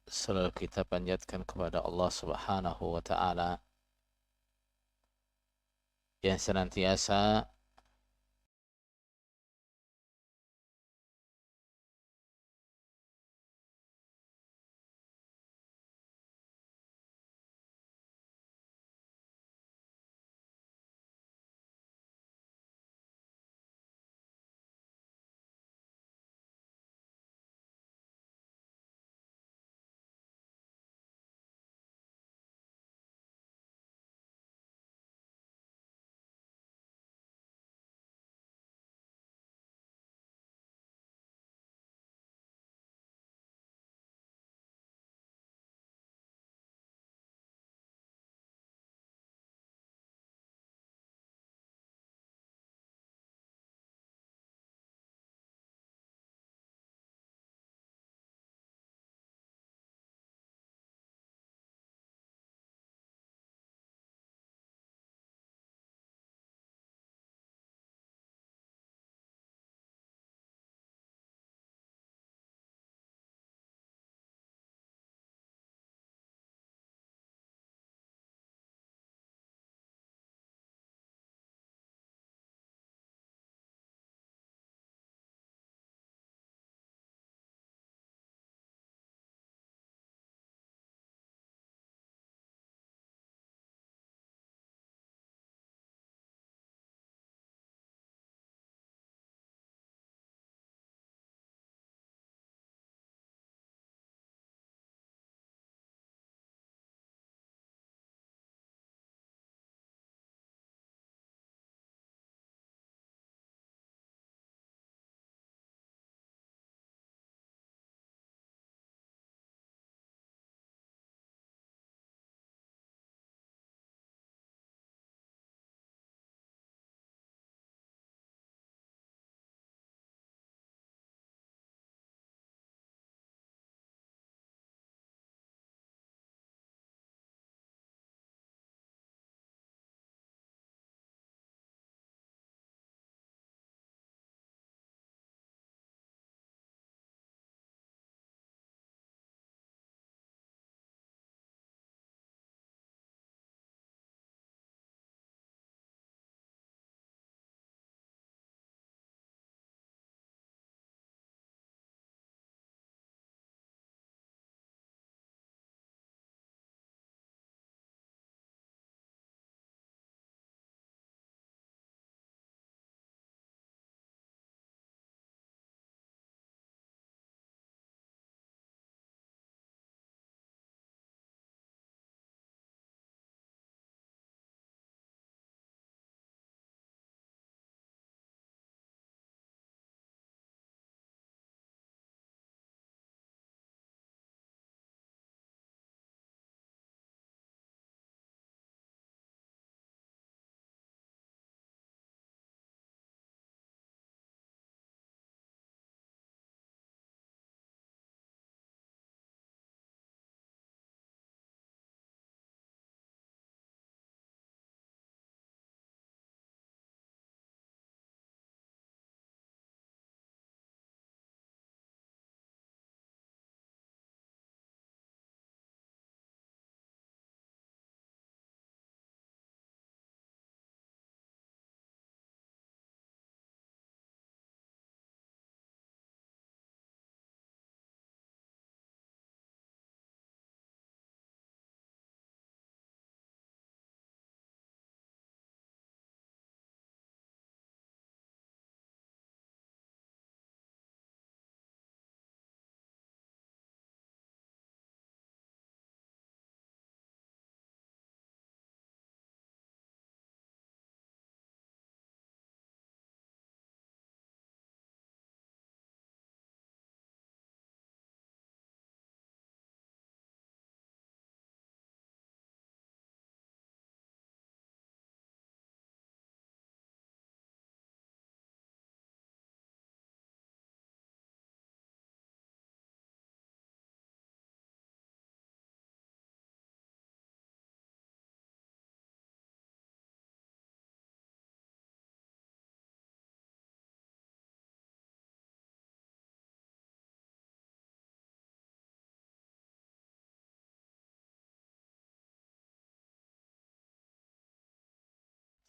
selalu kita panjatkan kepada Allah Subhanahu wa taala yang senantiasa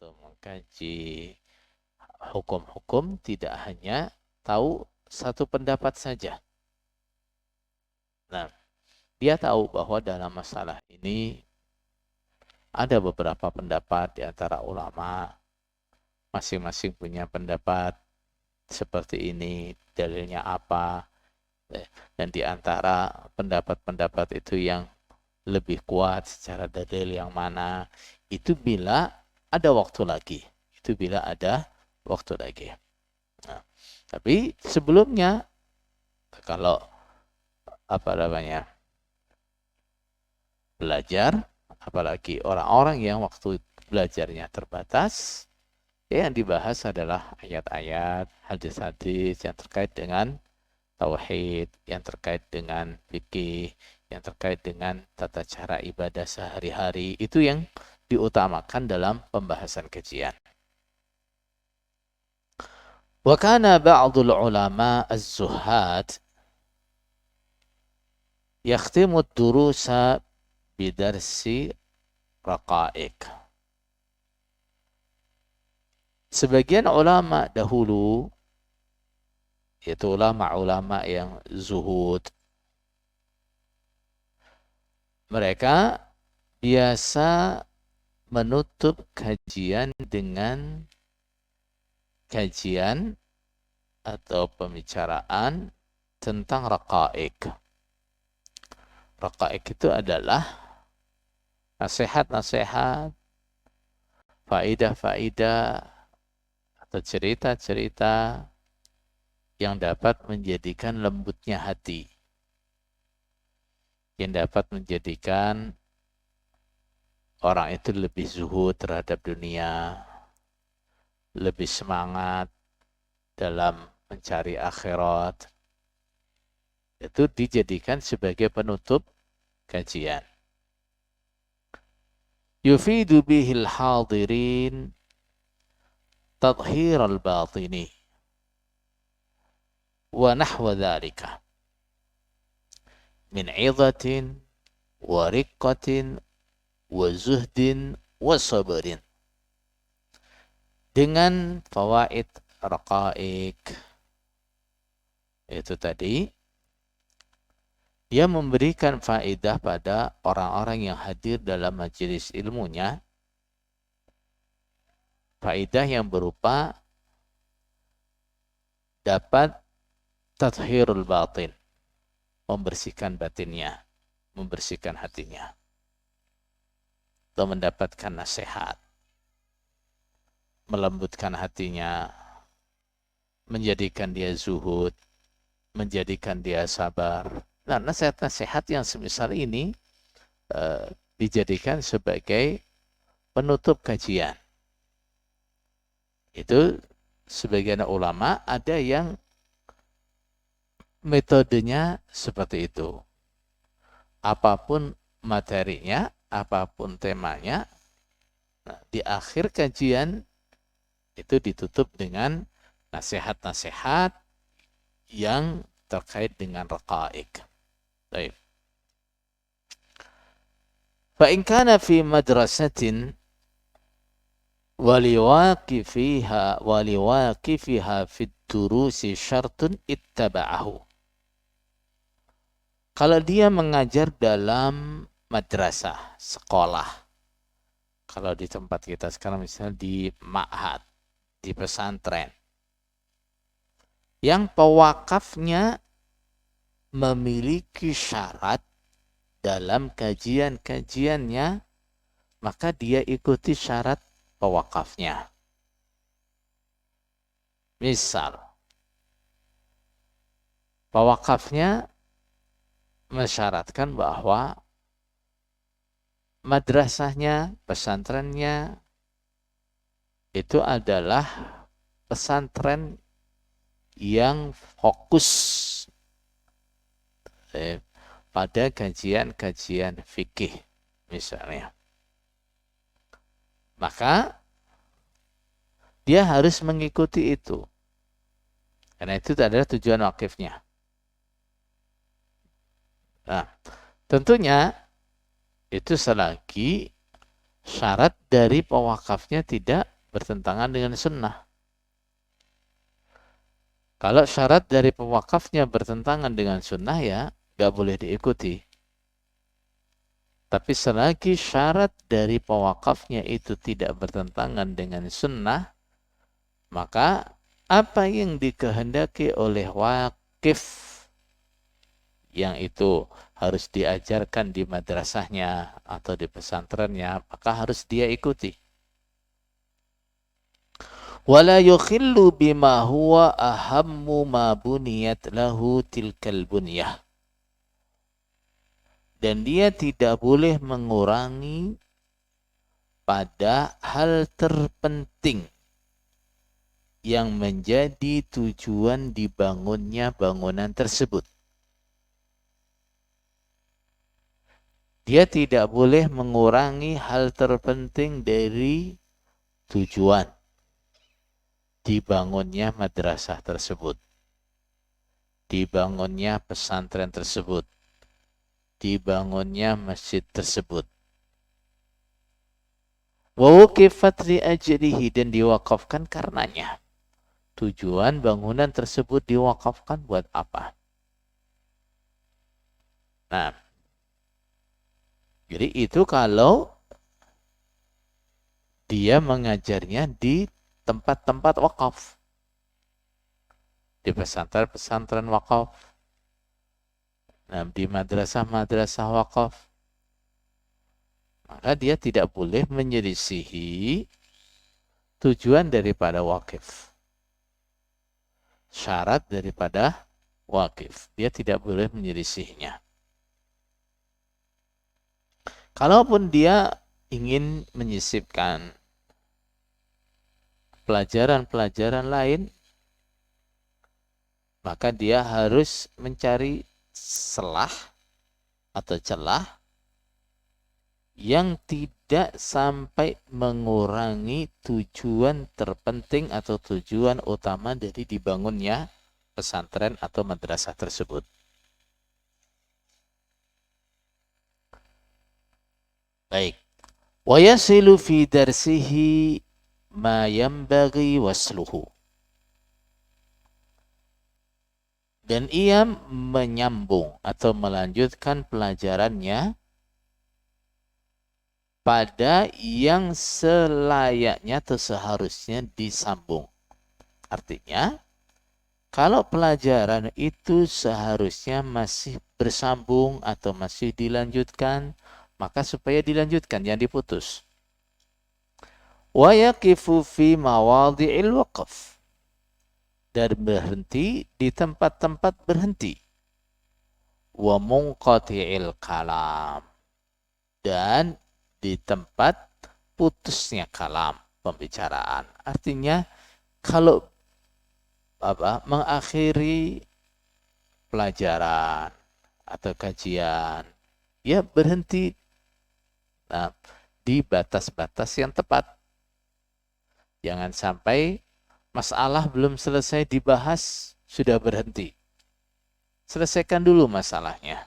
atau mengkaji hukum-hukum tidak hanya tahu satu pendapat saja. Nah, dia tahu bahwa dalam masalah ini ada beberapa pendapat di antara ulama, masing-masing punya pendapat seperti ini, dalilnya apa, dan di antara pendapat-pendapat itu yang lebih kuat secara dalil yang mana, itu bila ada waktu lagi. Itu bila ada waktu lagi. Nah, tapi sebelumnya, kalau belajar, apalagi orang-orang yang waktu belajarnya terbatas, yang dibahas adalah ayat-ayat, hadis-hadis yang terkait dengan tauhid, yang terkait dengan fikih, yang terkait dengan tata cara ibadah sehari-hari. Itu yang diutamakan dalam pembahasan kajian. Wa kana ba'dul ulama az-zuhad yakhtimu ad-durusa bidarsi raqa'iq. Sebagian ulama dahulu, yaitu ulama-ulama yang zuhud, mereka biasa menutup kajian dengan kajian atau pembicaraan tentang raqa'iq. Raqa'iq itu adalah nasihat-nasihat, faidah-faidah, atau cerita-cerita yang dapat menjadikan lembutnya hati, yang dapat menjadikan orang itu lebih zuhud terhadap dunia, lebih semangat dalam mencari akhirat. Itu dijadikan sebagai penutup kajian. Yufidu bihil hadirin tadhhir al-batini wa nahwa dhalika min 'idhatin wa riqqatin wa zuhdin wa sabrin. Dengan fawaid raqa'iq itu tadi, dia memberikan faedah pada orang-orang yang hadir dalam majelis ilmunya, faedah yang berupa dapat tathhirul batin, membersihkan batinnya, membersihkan hatinya, atau mendapatkan nasihat, melembutkan hatinya, menjadikan dia zuhud, menjadikan dia sabar. Nah, nasihat-nasihat yang semisal ini dijadikan sebagai penutup kajian. Itu sebagian ulama ada yang metodenya seperti itu. Apapun materinya, apapun temanya, nah, di akhir kajian itu ditutup dengan nasihat-nasihat yang terkait dengan raqa'iq. Baik. Fa in kana fi madrasatin waliwaqifiha fi durusi syartun ittaba'ahu. Kalau dia mengajar dalam madrasah, sekolah, kalau di tempat kita sekarang misalnya di ma'had, di pesantren, yang pewakafnya memiliki syarat dalam kajian-kajiannya, maka dia ikuti syarat pewakafnya. Misal, pewakafnya mensyaratkan bahwa madrasahnya, pesantrennya itu adalah pesantren yang fokus pada kajian-kajian fikih misalnya. Maka dia harus mengikuti itu. Karena itu adalah tujuan wakifnya. Nah, tentunya itu selagi syarat dari pewakafnya tidak bertentangan dengan sunnah. Kalau syarat dari pewakafnya bertentangan dengan sunnah, ya nggak boleh diikuti. Tapi selagi syarat dari pewakafnya itu tidak bertentangan dengan sunnah, maka apa yang dikehendaki oleh wakif, yang itu harus diajarkan di madrasahnya atau di pesantrennya, maka harus dia ikuti. Wala yukhillu bima huwa ahammu ma buniyat lahu tilkal bunyah. Dan dia tidak boleh mengurangi pada hal terpenting yang menjadi tujuan dibangunnya bangunan tersebut. Dia tidak boleh mengurangi hal terpenting dari tujuan dibangunnya madrasah tersebut, dibangunnya pesantren tersebut, dibangunnya masjid tersebut. Wa wuqifat li ajrihi, dan diwakafkan karenanya. Tujuan bangunan tersebut diwakafkan buat apa? Nah, jadi itu kalau dia mengajarnya di tempat-tempat wakaf, di pesantren-pesantren wakaf, nah, di madrasah-madrasah wakaf, maka dia tidak boleh menyelisihi tujuan daripada wakif, syarat daripada wakif. Dia tidak boleh menyelisihinya. Kalaupun dia ingin menyisipkan pelajaran-pelajaran lain, maka dia harus mencari selah atau celah yang tidak sampai mengurangi tujuan terpenting atau tujuan utama dari dibangunnya pesantren atau madrasah tersebut. Baik. Wa yasilu fi darsihi ma yanbaghi wasluhu. Dan ia menyambung atau melanjutkan pelajarannya pada yang selayaknya atau seharusnya disambung. Artinya, kalau pelajaran itu seharusnya masih bersambung atau masih dilanjutkan, maka supaya dilanjutkan, jangan diputus. Wa yaqifu fi mawadhi'il waqf, dan berhenti di tempat-tempat berhenti. Wa munqati'il kalam, dan di tempat putusnya kalam, pembicaraan. Artinya kalau mengakhiri pelajaran atau kajian, ya berhenti di batas-batas yang tepat. Jangan sampai masalah belum selesai dibahas, sudah berhenti. Selesaikan dulu masalahnya.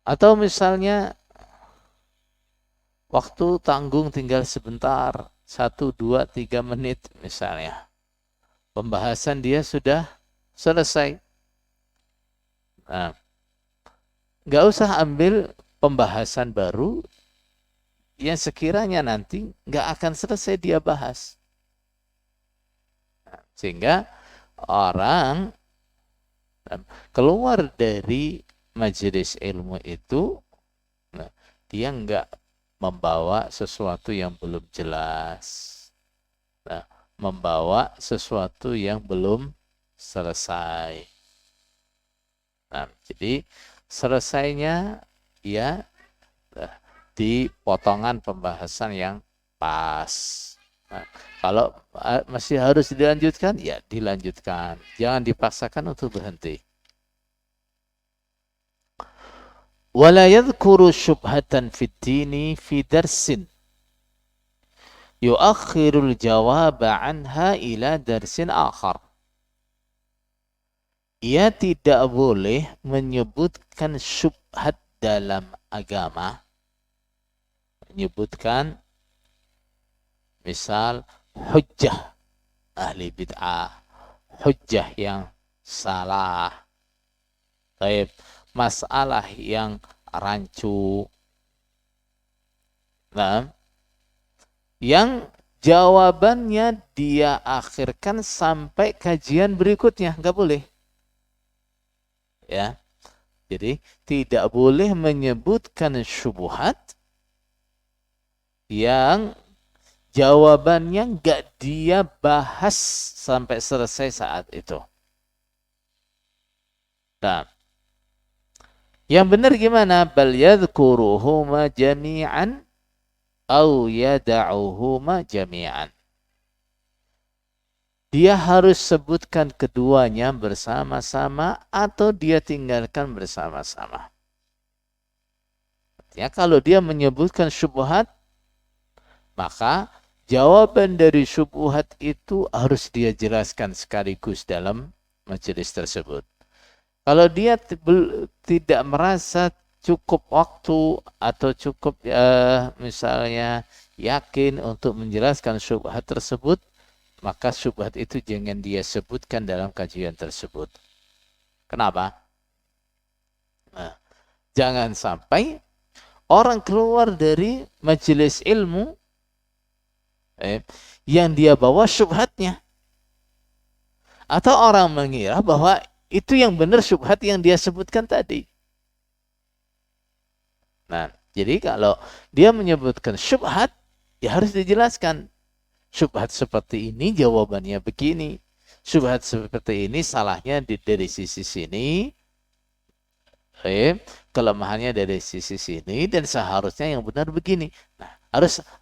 Atau misalnya waktu tanggung tinggal sebentar, 1, 2, 3 menit misalnya. Pembahasan dia sudah selesai. Nggak usah ambil pembahasan baru yang sekiranya nanti nggak akan selesai dia bahas. Sehingga orang keluar dari majelis ilmu itu, dia nggak membawa sesuatu yang belum jelas, membawa sesuatu yang belum selesai. Jadi selesainya ya di potongan pembahasan yang pas. Kalau masih harus dilanjutkan, ya dilanjutkan. Jangan dipaksakan untuk berhenti. Wala yadhkuru syubhatan fid dini fi darsin yuakhirul jawaba anha ila darsin akhar. Ia tidak boleh menyebutkan syubhat dalam agama menyebutkan misal hujjah ahli bid'ah, hujjah yang salah, baik, masalah yang rancu, nah, yang jawabannya dia akhirkan sampai kajian berikutnya, nggak boleh, ya. Jadi tidak boleh menyebutkan syubhat yang jawabannya nggak dia bahas sampai selesai saat itu. Nah, yang benar gimana? Bal yadhkuruhuma jami'an au yada'uhuma jami'an. Dia harus sebutkan keduanya bersama-sama atau dia tinggalkan bersama-sama. Ya, kalau dia menyebutkan syubhat, maka jawaban dari syubhat itu harus dia jelaskan sekaligus dalam majelis tersebut. Kalau dia tidak merasa cukup waktu atau cukup misalnya yakin untuk menjelaskan syubhat tersebut, maka syubhat itu jangan dia sebutkan dalam kajian tersebut. Kenapa? Nah, jangan sampai orang keluar dari majelis ilmu yang dia bawa syubhatnya. Atau orang mengira bahwa itu yang benar syubhat yang dia sebutkan tadi. Nah, jadi kalau dia menyebutkan syubhat, ya harus dijelaskan. Syubhat seperti ini jawabannya begini. Syubhat seperti ini salahnya dari sisi sini. Kelemahannya dari sisi sini dan seharusnya yang benar begini. Nah,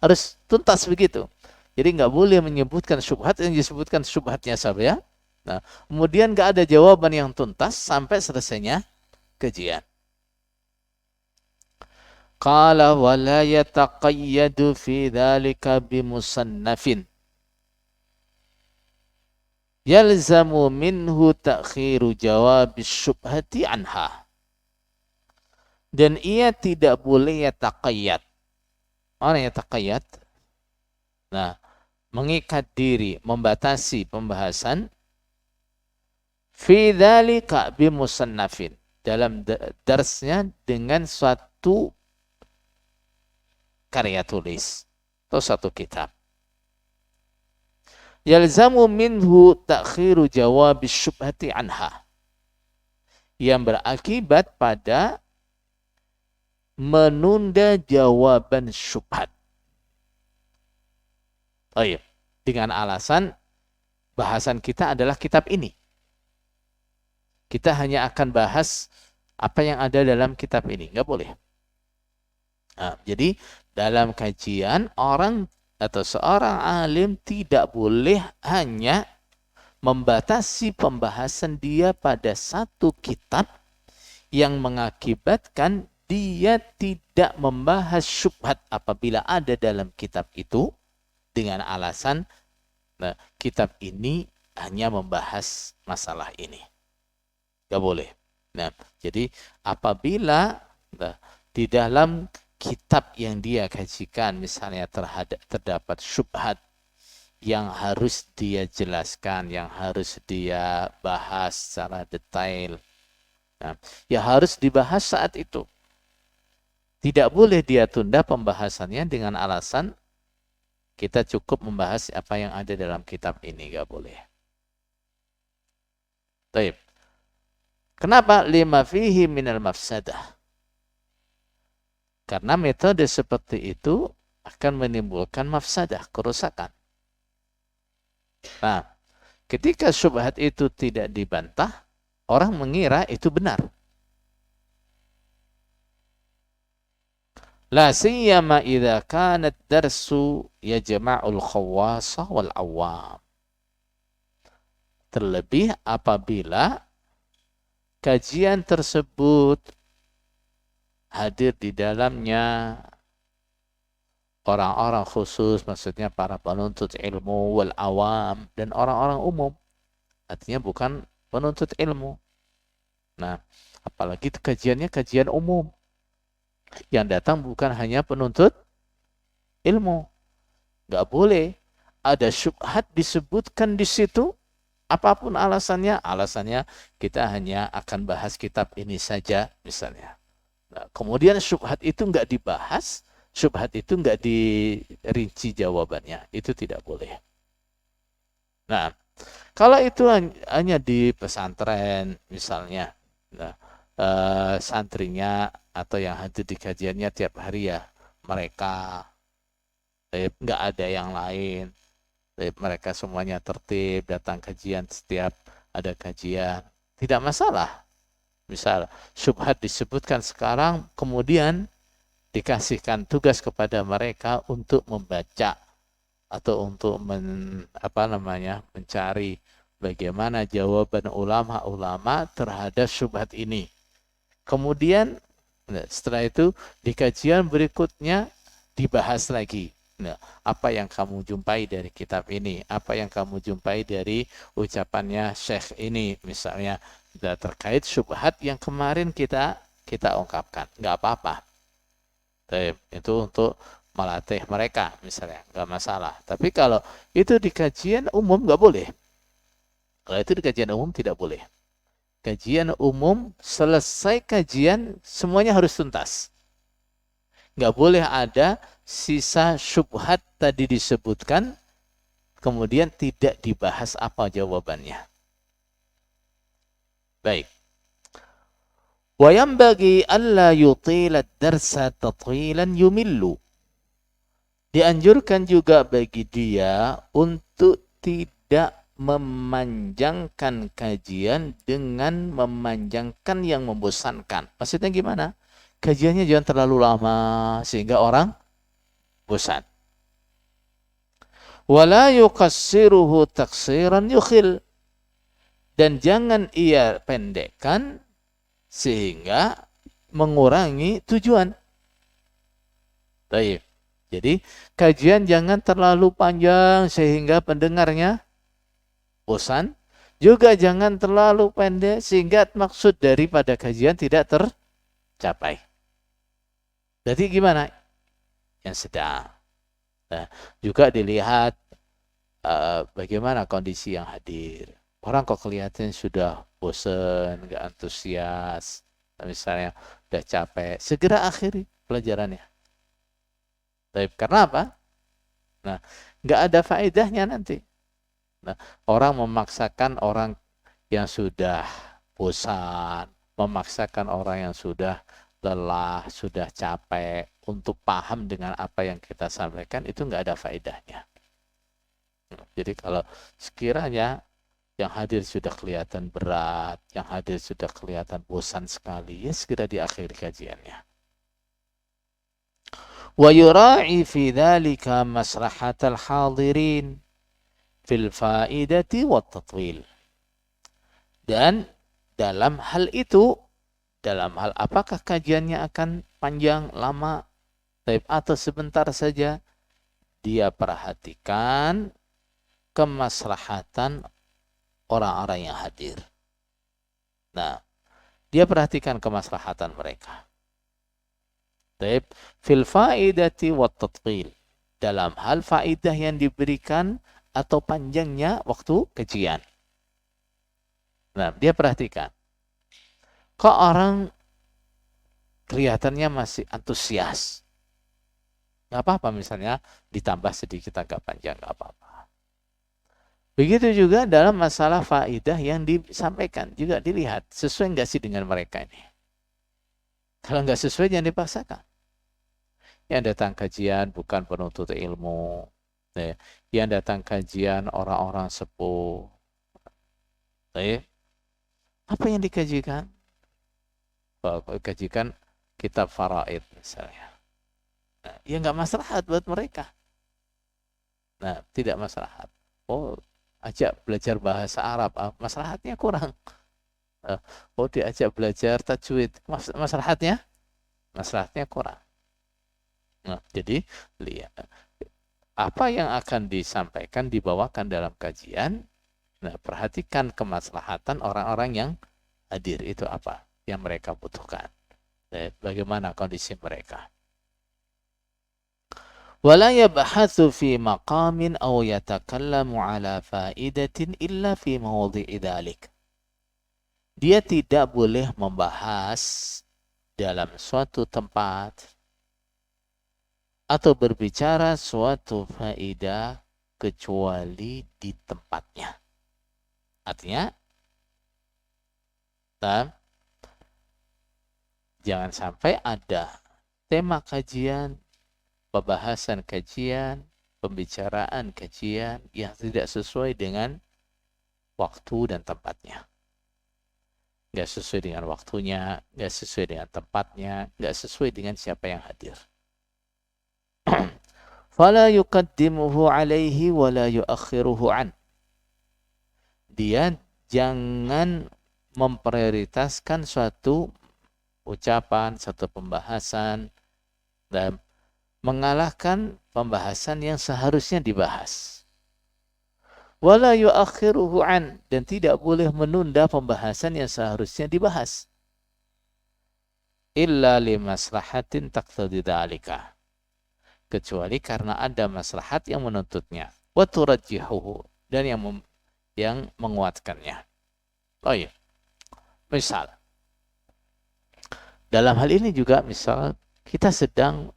harus tuntas begitu. Jadi nggak boleh menyebutkan syubhat yang disebutkan syubhatnya saja. Nah, kemudian nggak ada jawaban yang tuntas sampai selesainya kajian. Qala wa la yataqayyadu fi dhalika bimusannafin. Yalzamu minhu ta'khiru jawab syubhati anha. Dan ia tidak boleh yataqayyad. Mana yataqayyad? Nah, mengikat diri, membatasi pembahasan fi dzalika bi musannafin, dalam darsnya dengan suatu karya tulis atau satu kitab. Yalzamu minhu ta'khiru jawab syubhati anha, yang berakibat pada menunda jawaban syubhat. Oh iya, dengan alasan bahasan kita adalah kitab ini. Kita hanya akan bahas apa yang ada dalam kitab ini. Nggak boleh. Nah, jadi dalam kajian orang atau seorang alim tidak boleh hanya membatasi pembahasan dia pada satu kitab yang mengakibatkan dia tidak membahas syubhat apabila ada dalam kitab itu, dengan alasan nah, kitab ini hanya membahas masalah ini. Gak boleh. Nah, jadi apabila di dalam kitab yang dia kajikan misalnya terdapat syubhat yang harus dia jelaskan, yang harus dia bahas secara detail, nah, ya harus dibahas saat itu. Tidak boleh dia tunda pembahasannya dengan alasan kita cukup membahas apa yang ada dalam kitab ini. Gak boleh. Baik. Kenapa? Lima fihi minal mafsadah. Karena metode seperti itu akan menimbulkan mafsadah, kerusakan. Nah, ketika syubhat itu tidak dibantah, orang mengira itu benar. La siyama idza kanat darsu yajma'ul khawasa wal awam. Terlebih apabila kajian tersebut hadir di dalamnya orang-orang khusus, maksudnya para penuntut ilmu wal awam, dan orang-orang umum. Artinya bukan penuntut ilmu. Nah, apalagi kajiannya kajian umum. Yang datang bukan hanya penuntut ilmu. Nggak boleh ada syubhat disebutkan di situ, apapun alasannya kita hanya akan bahas kitab ini saja misalnya. Nah, kemudian syubhat itu nggak dibahas, syubhat itu nggak dirinci jawabannya, itu tidak boleh. Nah, kalau itu hanya di pesantren misalnya, nah, santrinya atau yang hadir di kajiannya tiap hari ya mereka, nggak ada yang lain, mereka semuanya tertib datang kajian setiap ada kajian, tidak masalah. Misal syubhat disebutkan sekarang, kemudian dikasihkan tugas kepada mereka untuk membaca atau untuk mencari bagaimana jawaban ulama-ulama terhadap syubhat ini. Kemudian setelah itu di kajian berikutnya dibahas lagi. Nah, apa yang kamu jumpai dari kitab ini? Apa yang kamu jumpai dari ucapannya Syekh ini misalnya terkait syubhat yang kemarin kita ungkapkan. Nggak apa-apa. Itu untuk melatih mereka misalnya, nggak masalah. Tapi kalau itu di kajian umum nggak boleh. Kalau itu di kajian umum tidak boleh. Kajian umum selesai kajian semuanya harus tuntas. Nggak boleh ada sisa syubhat tadi disebutkan kemudian tidak dibahas apa jawabannya. Baik. Wa yanbaghi alla yutila ad-darsa tatwilan yumillu. Dianjurkan juga bagi dia untuk tidak memanjangkan kajian dengan memanjangkan yang membosankan. Maksudnya gimana? Kajiannya jangan terlalu lama sehingga orang bosan. Wala yuqassiruhu taqsiran yukhil. Dan jangan ia pendekkan sehingga mengurangi tujuan. Baik. Jadi kajian jangan terlalu panjang sehingga pendengarnya bosan. Juga jangan terlalu pendek sehingga maksud daripada kajian tidak tercapai. Jadi gimana? Yang sedang. Nah, juga dilihat bagaimana kondisi yang hadir. Orang kok kelihatan sudah bosan, nggak antusias, misalnya udah capek, segera akhiri pelajarannya. Tapi karena apa? Nah, nggak ada faedahnya nanti. Nah, orang memaksakan orang yang sudah bosan, memaksakan orang yang sudah lelah, sudah capek untuk paham dengan apa yang kita sampaikan, itu nggak ada faedahnya. Jadi kalau sekiranya yang hadir sudah kelihatan berat, yang hadir sudah kelihatan bosan sekali, ya segera diakhiri kajiannya. Wa yura'i fi dzalika maslahatal hadirin fil faidati wat tatwil. Dan dalam hal itu, dalam hal apakah kajiannya akan panjang, lama, atau sebentar saja, dia perhatikan kemaslahatan orang-orang yang hadir. Nah, dia perhatikan kemaslahatan mereka. Taib fil faidati wat tatwil. Dalam hal faidah yang diberikan atau panjangnya waktu kajian. Nah, dia perhatikan. Kok orang kelihatannya masih antusias? Nggak apa-apa misalnya ditambah sedikit agak panjang, nggak apa-apa. Begitu juga dalam masalah faidah yang disampaikan. Juga dilihat sesuai nggak sih dengan mereka ini. Kalau nggak sesuai jangan dipaksakan. Yang datang kajian bukan penuntut ilmu. Yang datang kajian orang-orang sepuh. Apa yang dikajikan? Kajikan kitab faraid misalnya. Nah, ya nggak maslahat buat mereka. Nah, tidak maslahat. Oh, ajak belajar bahasa Arab, maslahatnya kurang. Oh, diajak belajar tajwid, maslahatnya kurang. Nah, jadi lihat apa yang akan disampaikan, dibawakan dalam kajian. Nah, perhatikan kemaslahatan orang-orang yang hadir itu apa yang mereka butuhkan. Bagaimana kondisi mereka. ولا يبحث في مقام أو يتكلم على فائدة إلا في موضع ذلك. Dia tidak boleh membahas dalam suatu tempat atau berbicara suatu faedah kecuali di tempatnya. Artinya, jangan sampai ada tema kajian, pembahasan kajian, pembicaraan kajian yang tidak sesuai dengan waktu dan tempatnya. Nggak sesuai dengan waktunya, nggak sesuai dengan tempatnya, nggak sesuai dengan siapa yang hadir. Fala yuqaddimuhu alaihi wa la yuakhiruhu an. Dia jangan memprioritaskan suatu ucapan, satu pembahasan dan mengalahkan pembahasan yang seharusnya dibahas. Wala yuakhiruhu an, dan tidak boleh menunda pembahasan yang seharusnya dibahas. Illa limaslahatin taqtadi dzalika. Kecuali karena ada maslahat yang menuntutnya. Wa turajjihuhu, dan yang menguatkannya. Oh iya. Misal, dalam hal ini juga misal kita sedang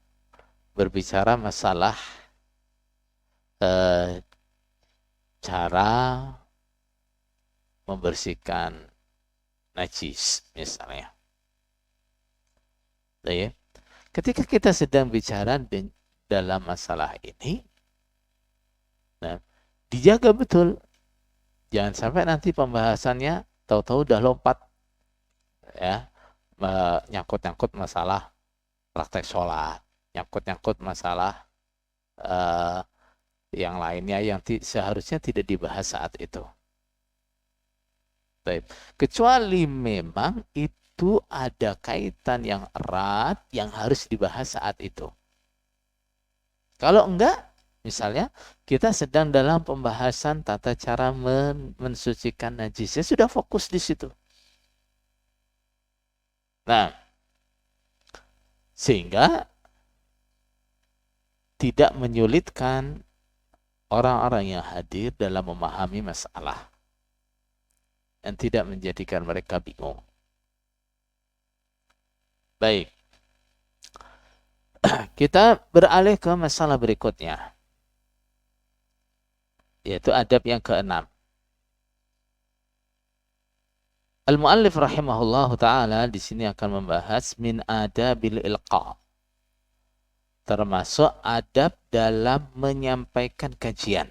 berbicara masalah cara membersihkan najis misalnya. Ketika kita sedang bicara dalam masalah ini, nah, dijaga betul. Jangan sampai nanti pembahasannya tahu-tahu udah lompat ya, nyangkut-nyangkut masalah praktek sholat, nyangkut-nyangkut masalah yang lainnya yang seharusnya tidak dibahas saat itu. Kecuali memang itu ada kaitan yang erat yang harus dibahas saat itu. Kalau enggak, misalnya kita sedang dalam pembahasan tata cara mensucikan najis, ya sudah fokus di situ. Nah, sehingga tidak menyulitkan orang-orang yang hadir dalam memahami masalah dan tidak menjadikan mereka bingung. Baik. Kita beralih ke masalah berikutnya, yaitu adab yang keenam. Al-Mu'allif rahimahullahu ta'ala di sini akan membahas min adabil ilqa, termasuk adab dalam menyampaikan kajian.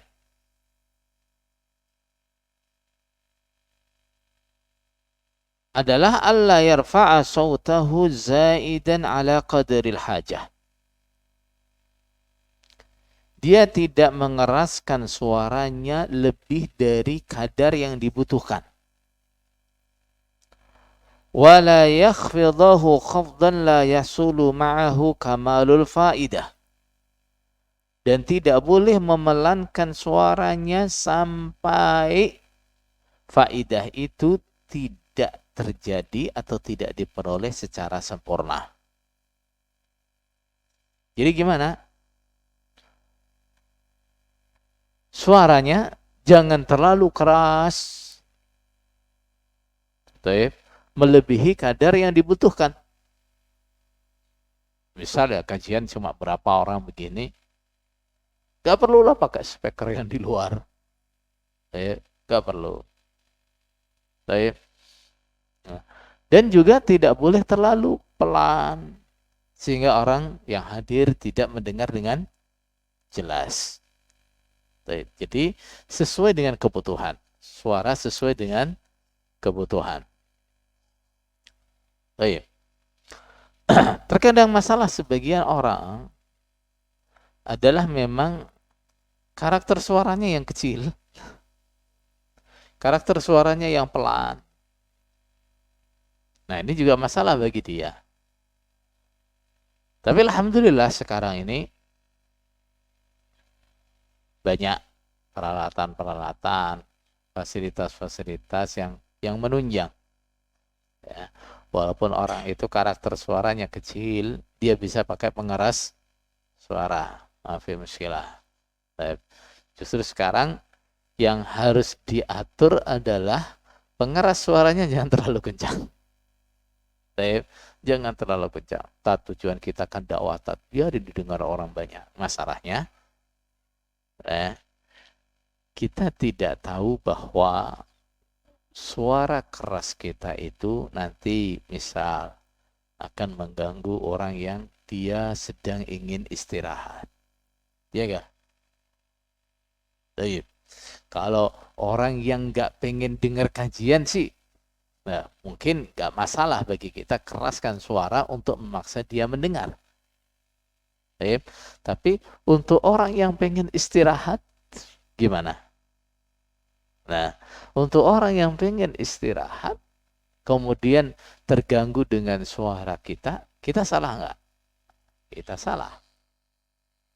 Adalah alla yarfa'a sautahu zaidan ala qadaril hajah. Dia tidak mengeraskan suaranya lebih dari kadar yang dibutuhkan. Wala yakhfidahu khafdan la yasulu ma'ahu kamalul faidah. Dan tidak boleh memelankan suaranya sampai faidah itu tidak terjadi atau tidak diperoleh secara sempurna. Jadi gimana? Suaranya jangan terlalu keras, melebihi kadar yang dibutuhkan. Misalnya kajian cuma berapa orang begini, gak perlulah pakai speaker yang di luar, gak perlu. Dan juga tidak boleh terlalu pelan, sehingga orang yang hadir tidak mendengar dengan jelas. Jadi sesuai dengan kebutuhan. Suara sesuai dengan kebutuhan. Terkadang masalah sebagian orang adalah memang karakter suaranya yang kecil. Karakter suaranya yang pelan. Nah, ini juga masalah bagi dia. Tapi alhamdulillah sekarang ini banyak peralatan-peralatan, fasilitas-fasilitas yang menunjang. Ya. Walaupun orang itu karakter suaranya kecil, dia bisa pakai pengeras suara. Maaf ya, muskilah. Justru sekarang yang harus diatur adalah pengeras suaranya jangan terlalu kencang. Jangan terlalu kencang. Tujuan kita kan dakwah, biar didengar orang banyak. Masalahnya, kita tidak tahu bahwa suara keras kita itu nanti misal akan mengganggu orang yang dia sedang ingin istirahat. Iya gak? Baik. Kalau orang yang nggak pengen dengar kajian sih, nah, mungkin nggak masalah bagi kita keraskan suara untuk memaksa dia mendengar. Baik. Tapi untuk orang yang pengen istirahat, gimana? Nah, untuk orang yang pengen istirahat, kemudian terganggu dengan suara kita salah nggak? Kita salah.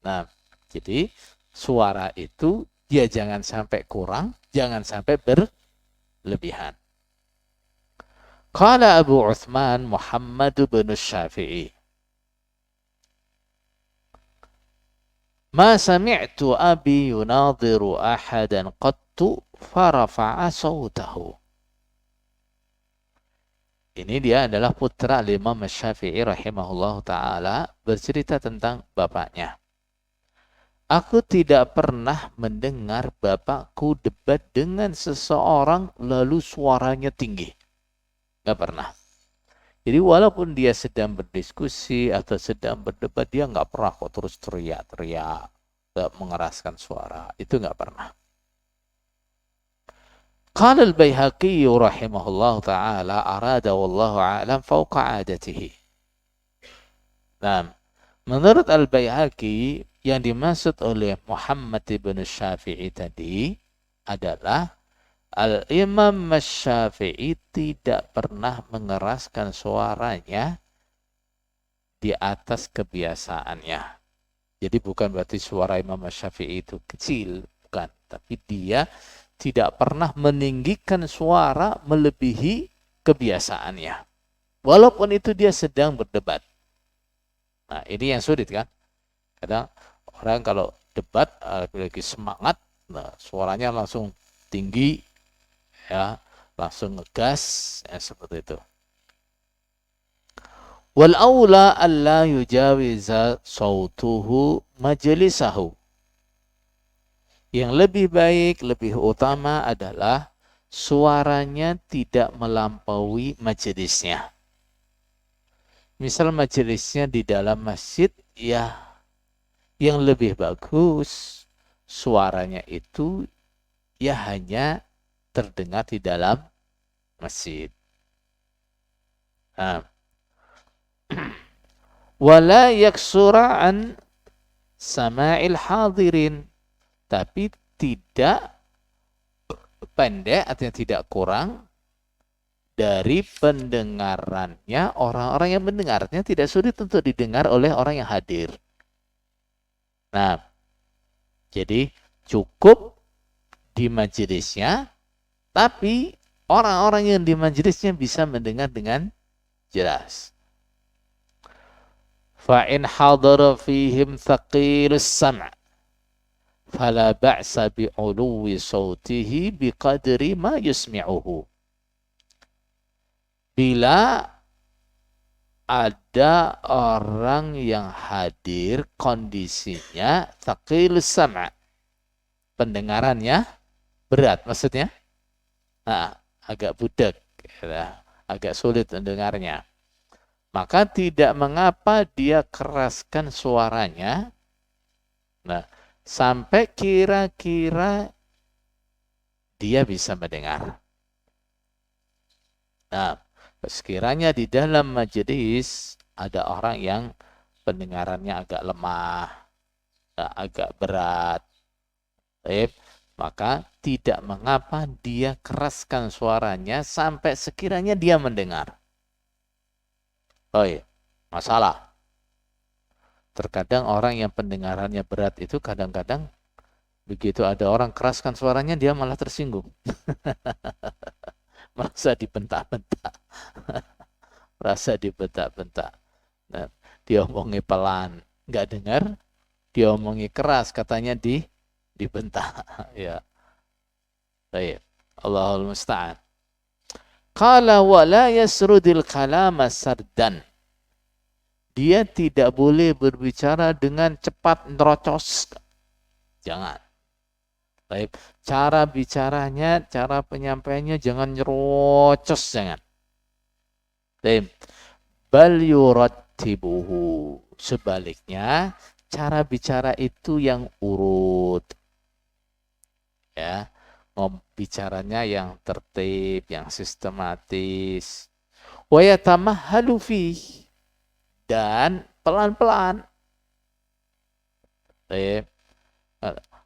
Nah, jadi suara itu dia jangan sampai kurang, jangan sampai berlebihan. Qala Abu Uthman Muhammad bin Syafi'i, ma sami'tu abi yunadhiru ahadan qattu farafa'a sawtahu. Ini dia adalah putra Imam Syafi'i rahimahullah ta'ala bercerita tentang bapaknya. Aku tidak pernah mendengar bapakku debat dengan seseorang lalu suaranya tinggi. Nggak pernah. Jadi walaupun dia sedang berdiskusi atau sedang berdebat, dia nggak pernah kok terus teriak-teriak, mengeraskan suara. Itu nggak pernah. Qala al-Baihaqi rahimahullah ta'ala arada wallahu a'lam fawqa adatihi. Nah, menurut al-Baihaqi yang dimaksud oleh Muhammad bin Syafi'i tadi adalah Al-Imam Syafi'i tidak pernah mengeraskan suaranya di atas kebiasaannya. Jadi bukan berarti suara Imam Syafi'i itu kecil, bukan. Tapi dia tidak pernah meninggikan suara melebihi kebiasaannya. Walaupun itu dia sedang berdebat. Nah, ini yang sulit kan. Kadang orang kalau debat lagi semangat, nah, suaranya langsung tinggi, ya, langsung ngegas, ya, seperti itu. Wal aula alla yujawiza sautuhu majlisahu. Yang lebih baik, lebih utama adalah suaranya tidak melampaui majelisnya. Misal majelisnya di dalam masjid, ya yang lebih bagus suaranya itu ya hanya terdengar di dalam masjid. Wala yaksura an sama'il hadirin. Tapi tidak pendek, artinya tidak kurang dari pendengarannya orang-orang yang mendengarnya, tidak sulit untuk didengar oleh orang yang hadir. Nah, jadi cukup di majelisnya, tapi orang-orang yang di majelisnya bisa mendengar dengan jelas. Fa'in hadara fihim thaqilus sam' fala ba'sa bi'uluwi sautihi biqadri ma yusmi'uhu. Bila ada orang yang hadir kondisinya thaqilus sam', pendengarannya berat, maksudnya agak budak, ya, agak sulit mendengarnya, maka tidak mengapa dia keraskan suaranya, nah, sampai kira-kira dia bisa mendengar. Nah, sekiranya di dalam majelis ada orang yang pendengarannya agak lemah, agak berat, maka tidak mengapa dia keraskan suaranya sampai sekiranya dia mendengar. Oh iya, masalah. Terkadang orang yang pendengarannya berat itu kadang-kadang begitu ada orang keraskan suaranya dia malah tersinggung. Merasa dibentak-bentak. Merasa dibentak-bentak. Nah, dia omongnya pelan, nggak dengar, diomongi keras, katanya dibentak. Ya, baik. Allahul musta'an. Qala wa la yasrudil kalama sardan. Dia tidak boleh berbicara dengan cepat nerocos. Jangan. Baik, cara bicaranya, cara penyampaiannya jangan nyerocos, jangan. Baik. Bal yurattibuhu. Sebaliknya, cara bicara itu yang urut. Ya, bicaranya yang tertib, yang sistematis. Wa yatamahhalu fihi. Dan pelan-pelan. Baik.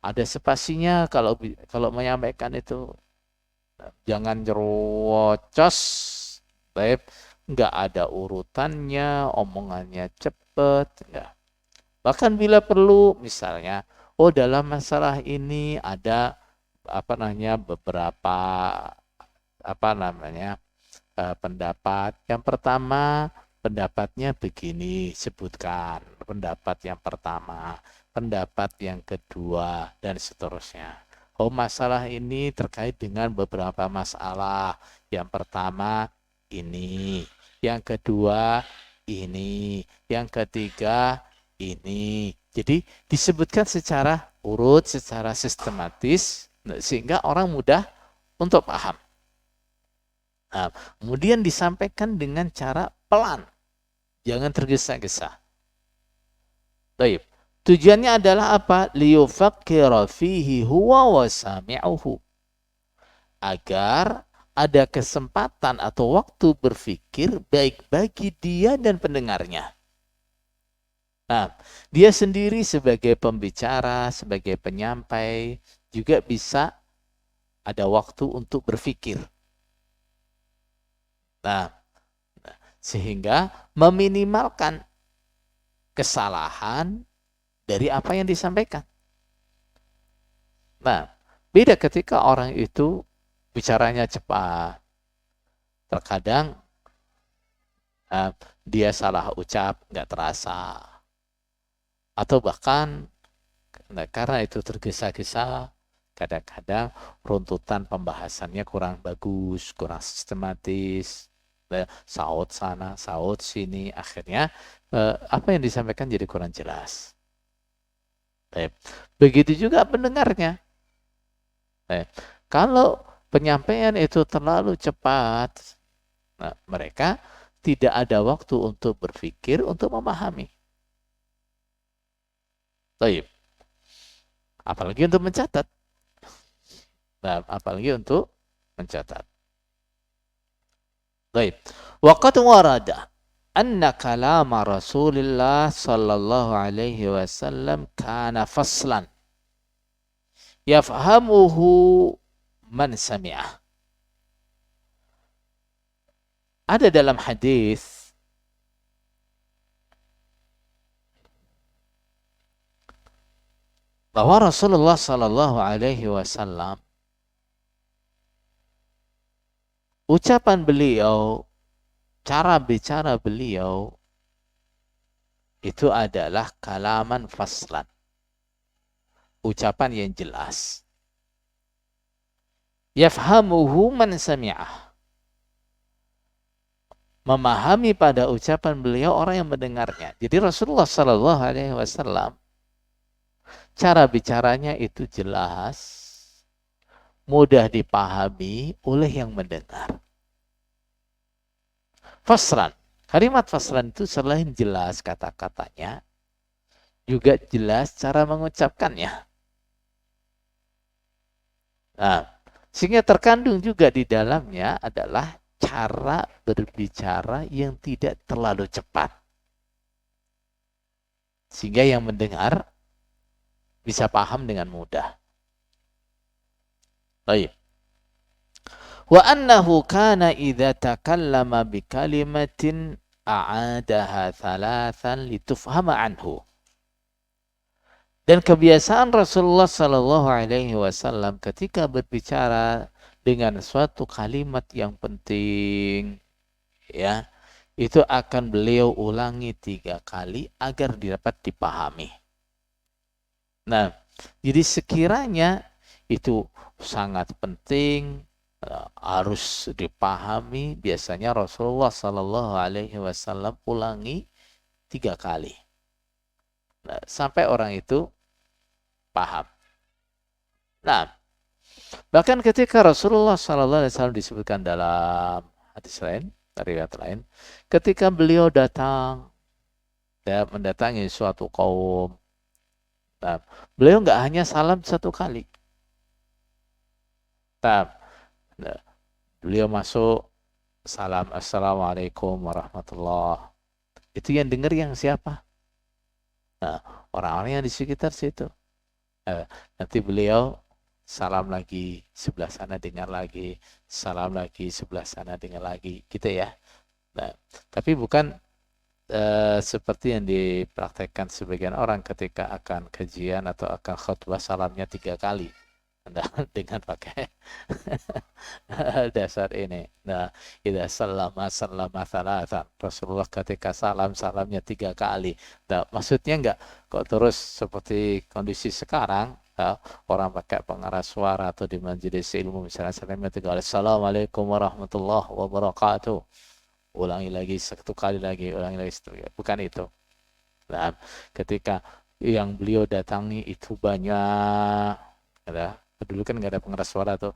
Ada spasinya kalau menyampaikan itu. Jangan nyerocos. Baik. Nggak ada urutannya, omongannya cepet. Enggak. Bahkan bila perlu, misalnya, dalam masalah ini ada beberapa pendapat. Yang pertama, pendapatnya begini, sebutkan pendapat yang pertama, pendapat yang kedua, dan seterusnya. Masalah ini terkait dengan beberapa masalah. Yang pertama ini, yang kedua ini, yang ketiga ini. Jadi disebutkan secara urut, secara sistematis, sehingga orang mudah untuk paham. Nah, kemudian disampaikan dengan cara pelan, jangan tergesa-gesa. Baik. Tujuannya adalah apa? Liyufakkira fihi huwa wa sami'uhu. Agar ada kesempatan atau waktu berpikir baik bagi dia dan pendengarnya. Nah, dia sendiri sebagai pembicara, sebagai penyampai, juga bisa ada waktu untuk berpikir. Nah, sehingga meminimalkan kesalahan dari apa yang disampaikan. Nah, beda ketika orang itu bicaranya cepat. Terkadang dia salah ucap, nggak terasa. Atau bahkan karena itu tergesa-gesa, kadang-kadang runtutan pembahasannya kurang bagus, kurang sistematis. Saut sana, saut sini. Akhirnya apa yang disampaikan jadi kurang jelas. Begitu juga pendengarnya. Kalau penyampaian itu terlalu cepat, mereka tidak ada waktu untuk berpikir, untuk memahami. Baik. Apalagi untuk mencatat. Apalagi untuk mencatat. Baik. Waqad warada anna kalama Rasulullah sallallahu alaihi wasallam kana faslan yafhamuhu man sami'ah. Ada dalam hadis bahwa Rasulullah sallallahu alaihi wasallam, ucapan beliau, cara bicara beliau itu adalah kalaman faslan. Ucapan yang jelas. Yafhamuhu man sami'ah. Memahami pada ucapan beliau orang yang mendengarnya. Jadi Rasulullah sallallahu alaihi wasallam cara bicaranya itu jelas, mudah dipahami oleh yang mendengar. Fasran. Kalimat fasran itu selain jelas kata-katanya, juga jelas cara mengucapkannya. Nah, sehingga terkandung juga di dalamnya adalah cara berbicara yang tidak terlalu cepat. Sehingga yang mendengar bisa paham dengan mudah. Baik. Wa annahu kana idza takallama bi kalimatin a'adaha thalathan litufhama anhu. Dan kebiasaan Rasulullah sallallahu alaihi wasallam ketika berbicara dengan suatu kalimat yang penting, ya, itu akan beliau ulangi 3 kali agar dapat dipahami. Nah, jadi sekiranya itu sangat penting, harus dipahami, biasanya Rasulullah Shallallahu Alaihi Wasallam ulangi 3 kali. Nah, sampai orang itu paham. Nah, bahkan ketika Rasulullah Shallallahu Alaihi Wasallam disebutkan dalam hadis lain, riwayat lain, ketika beliau datang dan mendatangi suatu kaum, nah, beliau nggak hanya salam 1 kali. Nah, beliau masuk, salam assalamualaikum warahmatullah. Itu yang dengar yang siapa? Nah, orang-orang yang di sekitar situ. Nanti beliau salam lagi, sebelah sana dengar lagi, salam lagi, sebelah sana dengar lagi, gitu ya. Nah, tapi bukan seperti yang dipraktekkan sebagian orang ketika akan kajian atau akan khutbah salamnya 3 kali. Nah, dengan pakai dasar ini. Nah, idza sallama salatan. Rasulullah ketika salamnya 3 kali. Nah, maksudnya enggak kok terus seperti kondisi sekarang, orang pakai pengeras suara atau di majelis ilmu misalnya salamnya 3 kali. Assalamualaikum warahmatullahi wabarakatuh. Ulangi lagi 1 kali lagi, ulangi lagi 1 kali. Bukan itu. Nah, ketika yang beliau datangi itu banyak, dulu kan nggak ada pengeras suara tuh.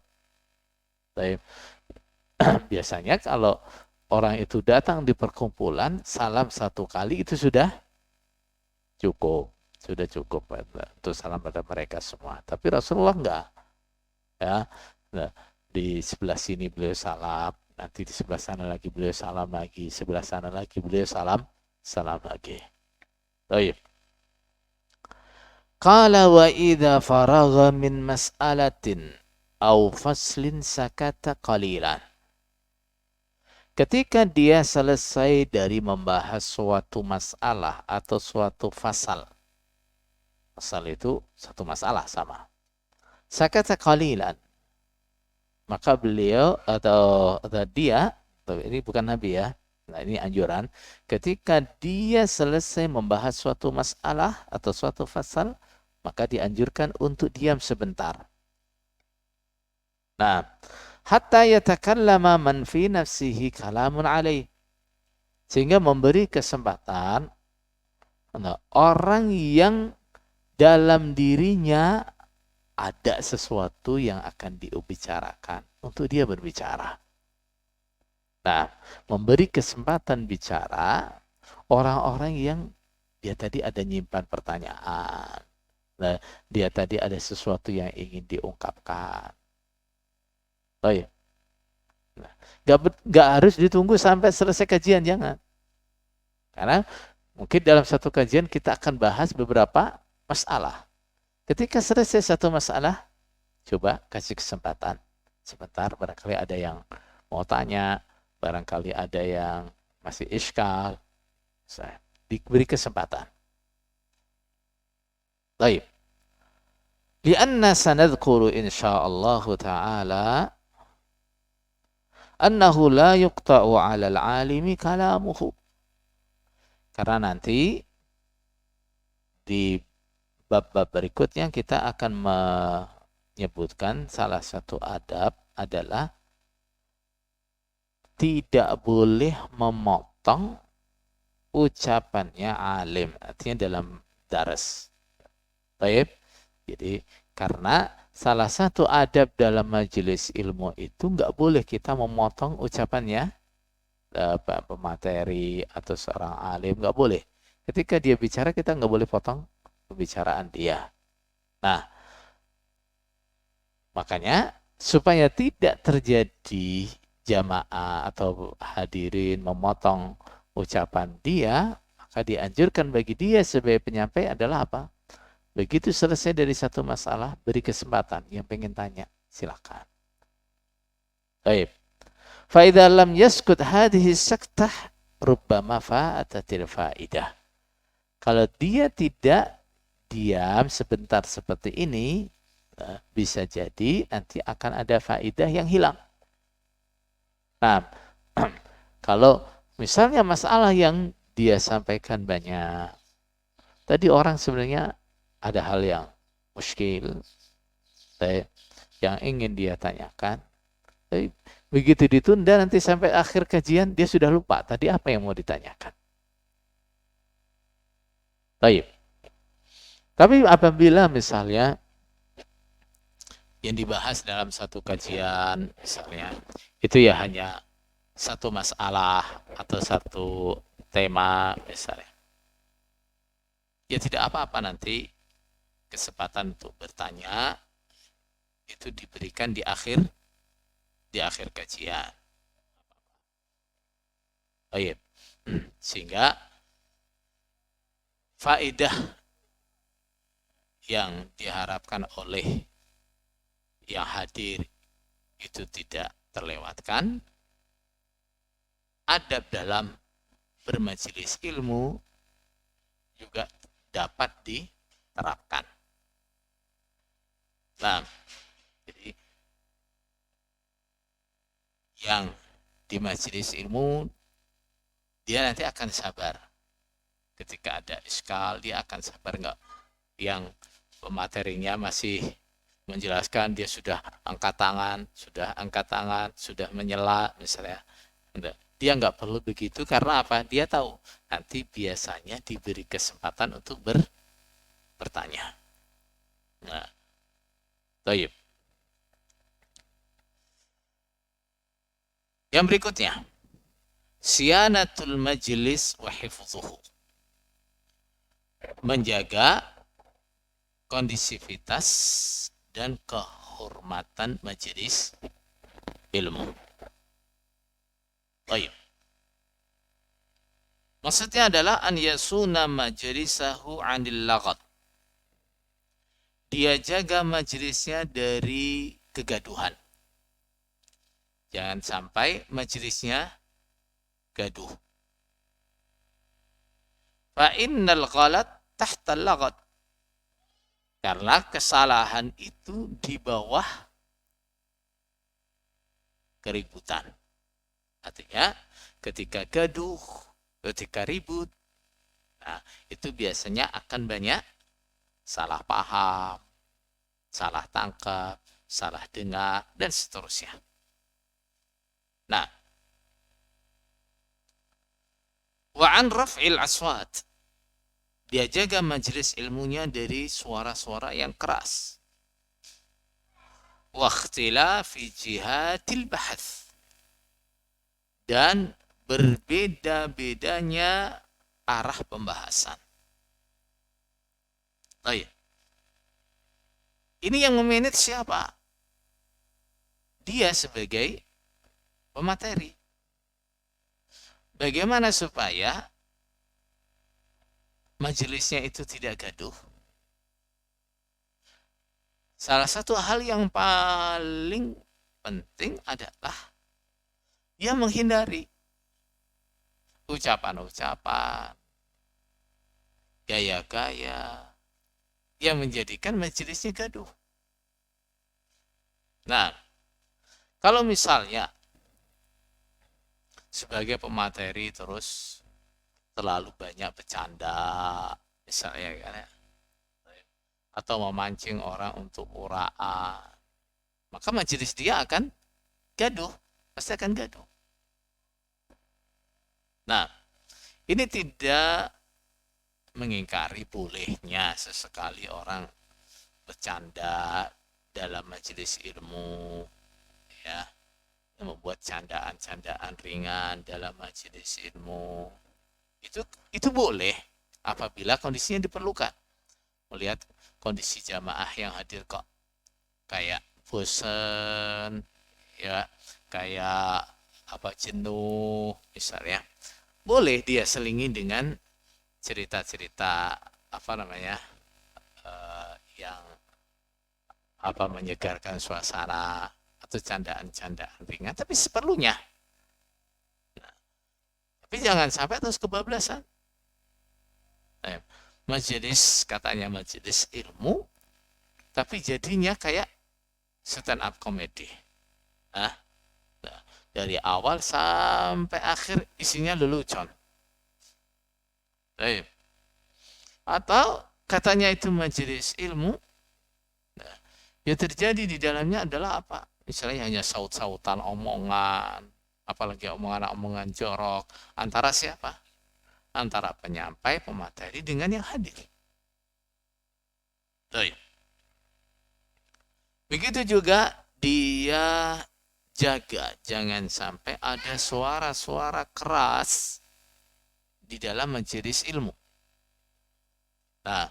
Tapi biasanya kalau orang itu datang di perkumpulan, salam 1 kali itu sudah cukup. Sudah cukup untuk salam pada mereka semua. Tapi Rasulullah enggak. Ya. Nah, di sebelah sini beliau salam, nanti di sebelah sana lagi beliau salam lagi, sebelah sana lagi beliau salam lagi. Baik. Qala wa idza faragha min mas'alatin aw faslin sakata qalilan. Ketika dia selesai dari membahas suatu masalah atau suatu fasal. Fasal itu satu masalah sama. Sakata qalilan. Maka beliau atau dia, ini bukan Nabi ya, nah ini anjuran, ketika dia selesai membahas suatu masalah atau suatu fasal, maka dianjurkan untuk diam sebentar. Nah, hatta yatakallama man fi nafsihi kalamun alaih. Sehingga memberi kesempatan orang yang dalam dirinya ada sesuatu yang akan dibicarakan untuk dia berbicara. Nah, memberi kesempatan bicara orang-orang yang dia tadi ada nyimpan pertanyaan. Nah, dia tadi ada sesuatu yang ingin diungkapkan. Oh iya. Nah, gak harus ditunggu sampai selesai kajian, jangan. Karena mungkin dalam satu kajian kita akan bahas beberapa masalah. Ketika selesai satu masalah, coba kasih kesempatan. Sebentar, barangkali ada yang mau tanya, barangkali ada yang masih iskal. Saya diberi kesempatan. Baik. Lianna sanadhkuru insyaallah ta'ala annahu la yuqta'u 'alal 'alimi kalamuhu. Karena nanti di bab-bab berikutnya kita akan menyebutkan salah satu adab adalah tidak boleh memotong ucapannya alim, artinya dalam daras. Baik. Jadi karena salah satu adab dalam majelis ilmu itu nggak boleh kita memotong ucapannya pemateri atau seorang alim, nggak boleh. Ketika dia bicara kita nggak boleh potong pembicaraan dia. Nah, makanya supaya tidak terjadi jamaah atau hadirin memotong ucapan dia, maka dianjurkan bagi dia sebagai penyampai adalah apa? Begitu selesai dari satu masalah, beri kesempatan. Yang pengen tanya, silakan. Baik. Fa'idha lam yaskut hadhihi saktah rubbama fa'atatil fa'idah. Kalau dia tidak diam sebentar seperti ini, bisa jadi nanti akan ada faidah yang hilang. Nah, kalau misalnya masalah yang dia sampaikan banyak, tadi orang sebenarnya ada hal yang muskil yang ingin dia tanyakan. Begitu ditunda nanti sampai akhir kajian dia sudah lupa tadi apa yang mau ditanyakan. Baik. Tapi apabila misalnya yang dibahas dalam satu kajian misalnya itu ya hanya satu masalah atau satu tema misalnya, ya tidak apa-apa nanti kesempatan untuk bertanya itu diberikan di akhir kajian. Baik. Sehingga faedah yang diharapkan oleh yang hadir itu tidak terlewatkan. Adab dalam bermajelis ilmu juga dapat diterapkan. Nah, jadi yang di majelis ilmu dia nanti akan sabar. Ketika ada iskal dia akan sabar enggak? Yang pematerinya masih menjelaskan dia sudah angkat tangan, sudah menyela misalnya. Dia nggak perlu begitu karena apa? Dia tahu nanti biasanya diberi kesempatan untuk bertanya. Nah, baik. Yang berikutnya, siyanatul majlis wa hifdhuhu. Menjaga kondisivitas dan kehormatan majelis ilmu. Baik. Maksudnya adalah an yasuna majlisahu 'anil laghat. Dia jaga majelisnya dari kegaduhan. Jangan sampai majelisnya gaduh. Fa innal ghalat tahta al-laghat. Karena kesalahan itu di bawah keributan. Artinya ketika gaduh, ketika ribut, nah itu biasanya akan banyak salah paham, salah tangkap, salah dengar, dan seterusnya. Nah, wa'an raf'il aswat. Dia jaga majelis ilmunya dari suara-suara yang keras. Wa ikhtilafi jihatil bahath. Dan berbeda-bedanya arah pembahasan. Oh iya. Ini yang memanage siapa? Dia sebagai pemateri. Bagaimana supaya majelisnya itu tidak gaduh? Salah satu hal yang paling penting adalah dia menghindari ucapan-ucapan, gaya-gaya yang menjadikan majelisnya gaduh. Nah, kalau misalnya sebagai pemateri terus terlalu banyak bercanda, misalnya kan ya, atau memancing orang untuk uraan, maka majelis dia akan gaduh, pasti akan gaduh. Nah, ini tidak mengingkari bolehnya sesekali orang bercanda dalam majelis ilmu, ya, membuat candaan-candaan ringan dalam majelis ilmu. Itu boleh apabila kondisinya diperlukan. Melihat kondisi jamaah yang hadir kok kayak bosan, ya, kayak jenuh misalnya, boleh dia selingi dengan cerita-cerita yang menyegarkan suasana atau candaan-candaan ringan, tapi seperlunya. Nah, tapi jangan sampai terus kebablasan. Majelis katanya majelis ilmu, tapi jadinya kayak stand up comedy. Nah, dari awal sampai akhir isinya lelucon. Atau katanya itu majelis ilmu, Yang terjadi di dalamnya adalah apa? Misalnya hanya saut-sautan omongan, apalagi omongan-omongan jorok. Antara siapa? Antara penyampai, pemateri dengan yang hadir. Baik. Begitu juga dia jaga jangan sampai ada suara-suara keras di dalam majelis ilmu. Nah,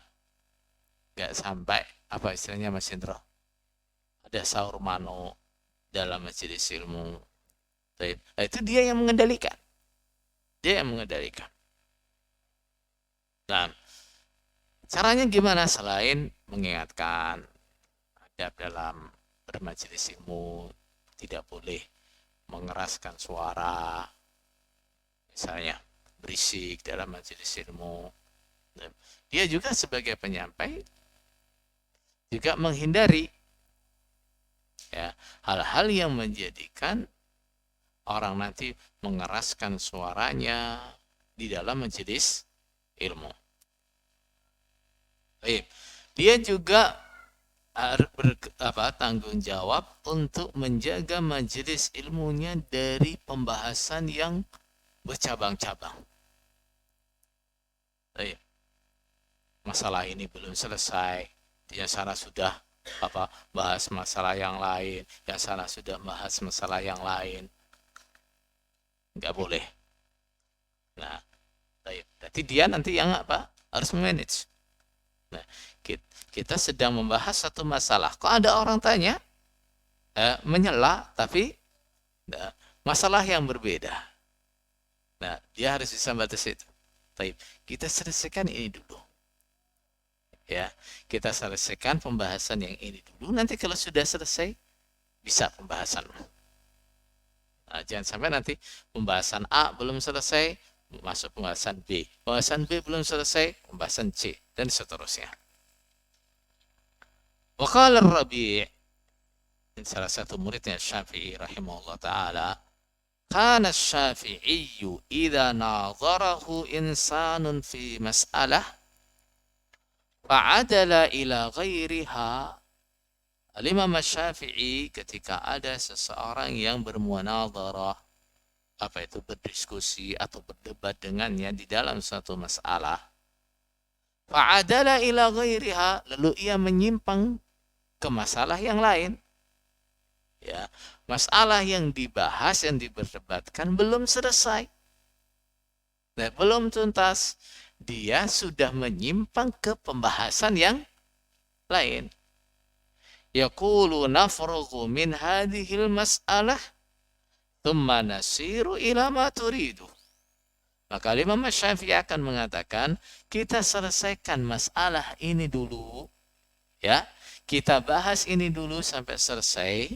nggak sampai apa istilahnya Mas Indro? Ada sahur mano dalam majelis ilmu. Nah, itu dia yang mengendalikan. Dia yang mengendalikan. Nah, caranya gimana selain mengingatkan adab dalam bermajelis ilmu, tidak boleh mengeraskan suara, misalnya berisik dalam majelis ilmu. Dia juga sebagai penyampai juga menghindari ya hal-hal yang menjadikan orang nanti mengeraskan suaranya di dalam majelis ilmu. Baik. Dia juga tanggung jawab untuk menjaga majelis ilmunya dari pembahasan yang bercabang-cabang. Baik. Masalah ini belum selesai, yang sana sudah bahas masalah yang lain, yang sana sudah bahas masalah yang lain. Nggak boleh. Nah, berarti dia nanti yang harus manage. Nah, kita sedang membahas satu masalah. Kok ada orang tanya, menyela, tapi masalah yang berbeda. Nah, dia harus bisa batas itu. Baik, kita selesaikan ini dulu. Ya, kita selesaikan pembahasan yang ini dulu. Nanti kalau sudah selesai, bisa pembahasan. Nah, jangan sampai nanti pembahasan A belum selesai, masuk pembahasan B. Pembahasan B belum selesai, pembahasan C, dan seterusnya. Wa qala Rabi', salah satu muridnya Syafi'i rahimahullah ta'ala, kana Syafi'i idza nadharahu insanun fi mas'alah fa'adala ila ghairiha. Al-Imam Syafi'i ketika ada seseorang yang bermunadharah, apa itu berdiskusi atau berdebat dengannya di dalam suatu masalah, fa'adala ila ghairiha, lalu ia menyimpang ke masalah yang lain. Ya, masalah yang dibahas, yang diperdebatkan belum selesai. Nah, belum tuntas. Dia sudah menyimpang ke pembahasan yang lain. Yaqulu nafrughu min hadhil mas'alah thumma nasiru ila ma turidu. Maka Imam Syafi'i akan mengatakan, kita selesaikan masalah ini dulu, ya. Kita bahas ini dulu sampai selesai.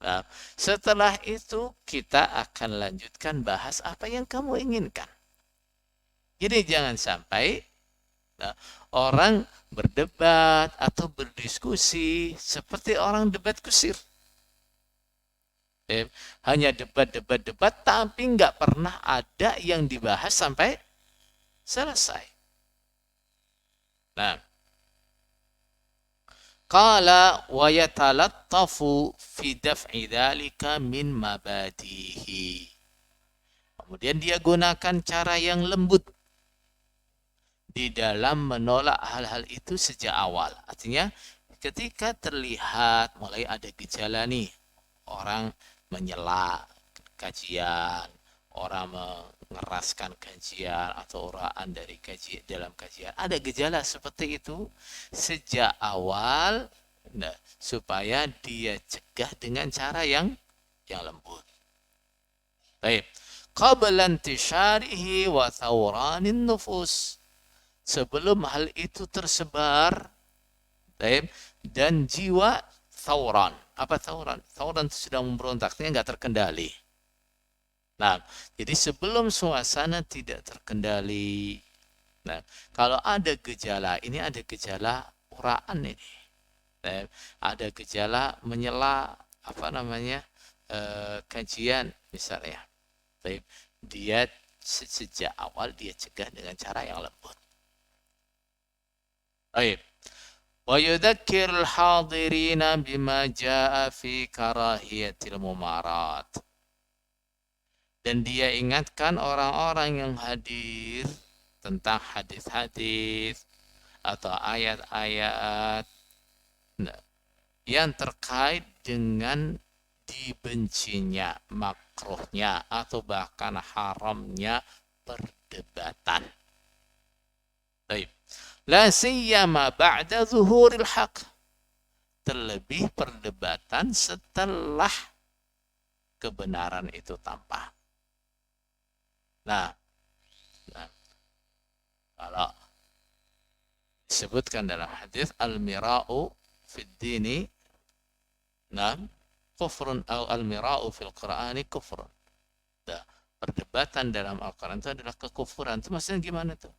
Nah, setelah itu kita akan lanjutkan bahas apa yang kamu inginkan. Jadi jangan sampai orang berdebat atau berdiskusi seperti orang debat kusir. Hanya debat, tapi nggak pernah ada yang dibahas sampai selesai. Nah, qala wa yatalattafu fi daf'i dzalika min mabadihi. Kemudian dia gunakan cara yang lembut di dalam menolak hal-hal itu sejak awal. Artinya ketika terlihat mulai ada gejala nih, orang menyela kajian, orang mengeraskan kajian atau uraan dari kajian dalam kajian, ada gejala seperti itu sejak awal, supaya dia cegah dengan cara yang lembut. Baik, qabla intisharihi wa thawranin nufus, sebelum hal itu tersebar, baik, dan jiwa thawran. Apa thawran? Thawran itu sedang memberontaknya nggak terkendali. Nah, jadi sebelum suasana tidak terkendali, nah, kalau ada gejala, ini ada gejala uraan ini, ada gejala menyela kajian misalnya, baik, dia sejak awal dia cegah dengan cara yang lembut. Baik. ويذكر الحاضرين بما جاء في كراهية الممارات. Dan dia ingatkan orang-orang yang hadir tentang hadis-hadis atau ayat-ayat yang terkait dengan dibencinya, makruhnya, atau bahkan haramnya perdebatan. Baik. La siyama ba'da zuhuril haq. Terlebih perdebatan setelah kebenaran itu tampak. Nah, kalau disebutkan dalam hadis al-mira'u fid dini kufrun atau al-mira'u fil Qur'ani kufrun. Nah, perdebatan dalam Al-Quran itu adalah kekufuran. Itu maksudnya gimana tuh?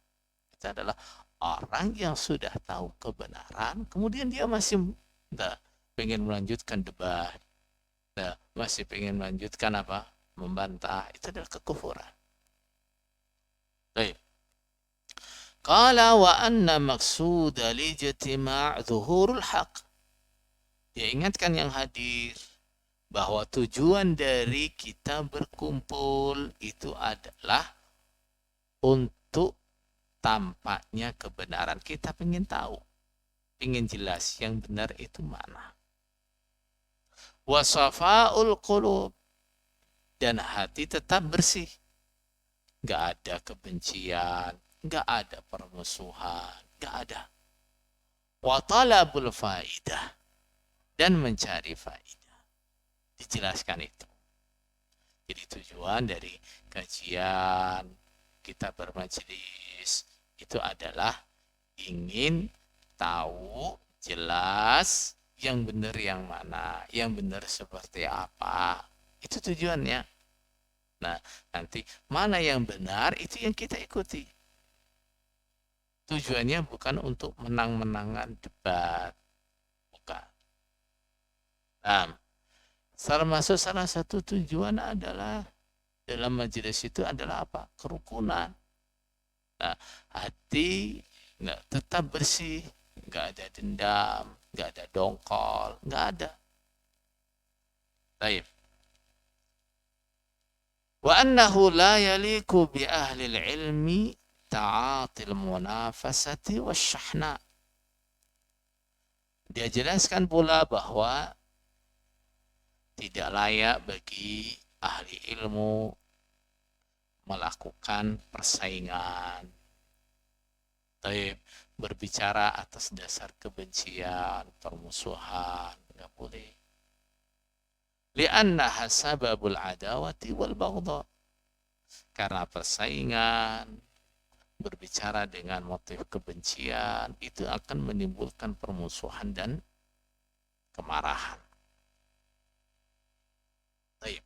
Itu adalah orang yang sudah tahu kebenaran, kemudian dia masih pengen melanjutkan debat, masih pengen melanjutkan apa? Membantah. Itu adalah kekufuran. Baik. Qala wa anna maqsuda lijtima' zuhurul haq. Dia ingatkan yang hadir bahwa tujuan dari kita berkumpul itu adalah untuk tampaknya kebenaran. Kita ingin tahu, ingin jelas yang benar itu mana. Wasafa'ul qulub, dan hati tetap bersih. Nggak ada kebencian, nggak ada permusuhan, nggak ada. Wa talabul faidah, dan mencari faidah. Dijelaskan itu. Jadi tujuan dari kajian kita bermajelis itu adalah ingin tahu jelas yang benar yang mana, yang benar seperti apa. Itu tujuannya. Nah, nanti mana yang benar itu yang kita ikuti. Tujuannya bukan untuk menang-menangan debat. Bukan. Nah, termasuk salah satu tujuan adalah dalam majelis itu adalah apa? Kerukunan. Nah, hati tetap bersih, nggak ada dendam, nggak ada dongkol, nggak ada. Baik. Wa annahu la yaliku bi ahli ilmi ta'atil munafasati wasyahna. Dia jelaskan pula bahwa tidak layak bagi ahli ilmu melakukan persaingan, berbicara atas dasar kebencian, permusuhan, nggak boleh. Li'annaha sababul adawati wal baghdha. Karena persaingan, berbicara dengan motif kebencian, itu akan menimbulkan permusuhan dan kemarahan. Baik.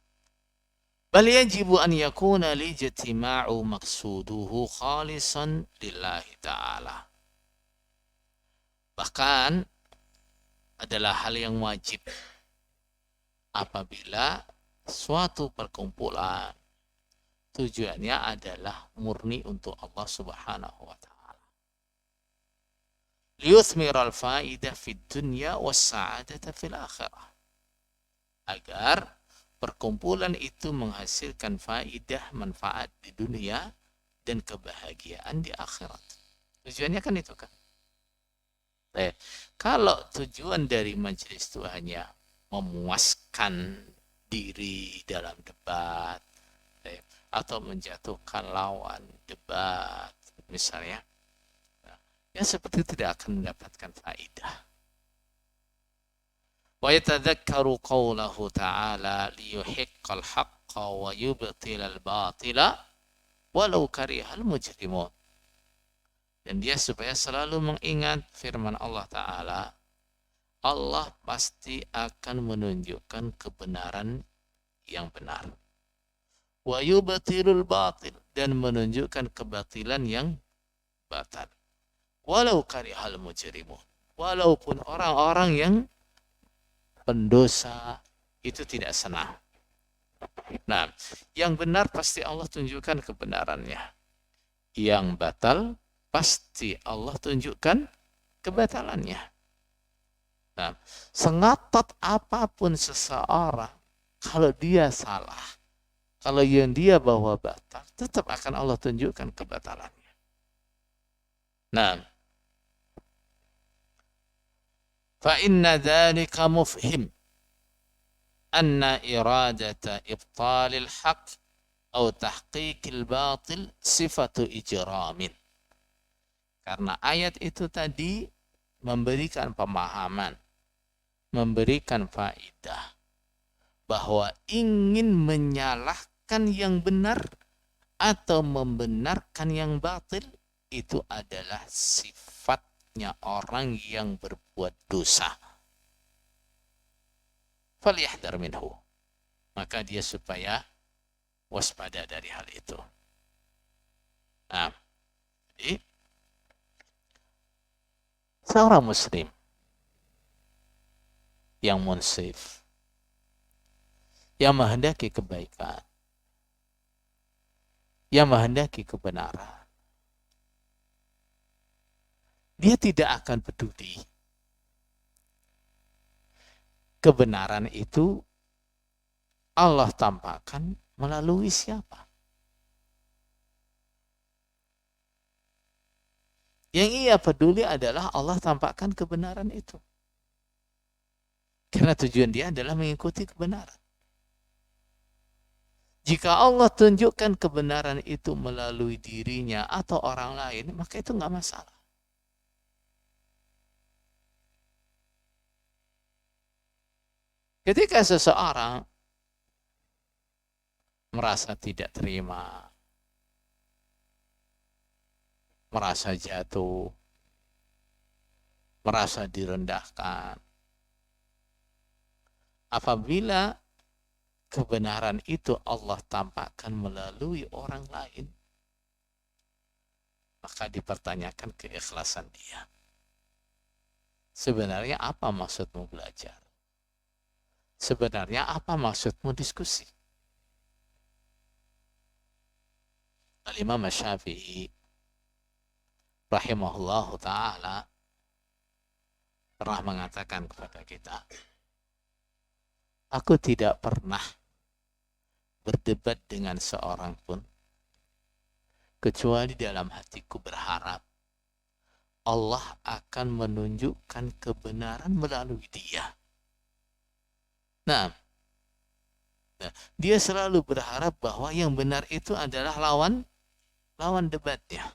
Bal yajibu an yakuna lijtima'u maqsuduhu khalisan lillahi ta'ala. Bahkan adalah hal yang wajib apabila suatu perkumpulan tujuannya adalah murni untuk Allah Subhanahu wa taala. Liyuthmiral faidah fid dunya was sa'adata fil akhirah. Agar perkumpulan itu menghasilkan faidah, manfaat di dunia dan kebahagiaan di akhirat. Tujuannya kan itu kan. Kalau tujuan dari majelis itu hanya memuaskan diri dalam debat atau menjatuhkan lawan debat misalnya, ya seperti tidak akan mendapatkan faidah. Wa yatadzakkaru qawlahu ta'ala liyuhiqqal haqqa wa yubtilal batila walau karihal mujrimun. Dan dia supaya selalu mengingat firman Allah Ta'ala, Allah pasti akan menunjukkan kebenaran yang benar. Wa yubtilul batil, dan menunjukkan kebatilan yang batal. Walau karihal mujrimun, walaupun orang-orang yang pendosa itu tidak senang. Nah, yang benar pasti Allah tunjukkan kebenarannya. Yang batal pasti Allah tunjukkan kebatalannya. Nah, sengotot apapun seseorang, kalau dia salah, kalau yang dia bawa batal, tetap akan Allah tunjukkan kebatalannya. Nah, fa inna dzalika mufhim anna iradata ibtalil haqq atau tahqiqil batil sifatu ijramin. Karena ayat itu tadi memberikan pemahaman, memberikan faedah bahwa ingin menyalahkan yang benar atau membenarkan yang batil itu adalah sifatnya orang yang berbuat dosa. Falyahdhar minhu. Maka dia supaya waspada dari hal itu. Nah, jadi seorang muslim yang munsif, yang menghendaki kebaikan, yang menghendaki kebenaran, dia tidak akan peduli kebenaran itu Allah tampakkan melalui siapa. Yang ia peduli adalah Allah tampakkan kebenaran itu. Karena tujuan dia adalah mengikuti kebenaran. Jika Allah tunjukkan kebenaran itu melalui dirinya atau orang lain, maka itu nggak masalah. Ketika seseorang merasa tidak terima, merasa jatuh, merasa direndahkan, apabila kebenaran itu Allah tampakkan melalui orang lain, maka dipertanyakan keikhlasan dia. Sebenarnya apa maksudmu belajar? Sebenarnya apa maksudmu diskusi? Al-Imam Syafi'i rahimahullahu ta'ala pernah mengatakan kepada kita, aku tidak pernah berdebat dengan seorang pun kecuali dalam hatiku berharap Allah akan menunjukkan kebenaran melalui dia. Nah, dia selalu berharap bahwa yang benar itu adalah lawan debatnya.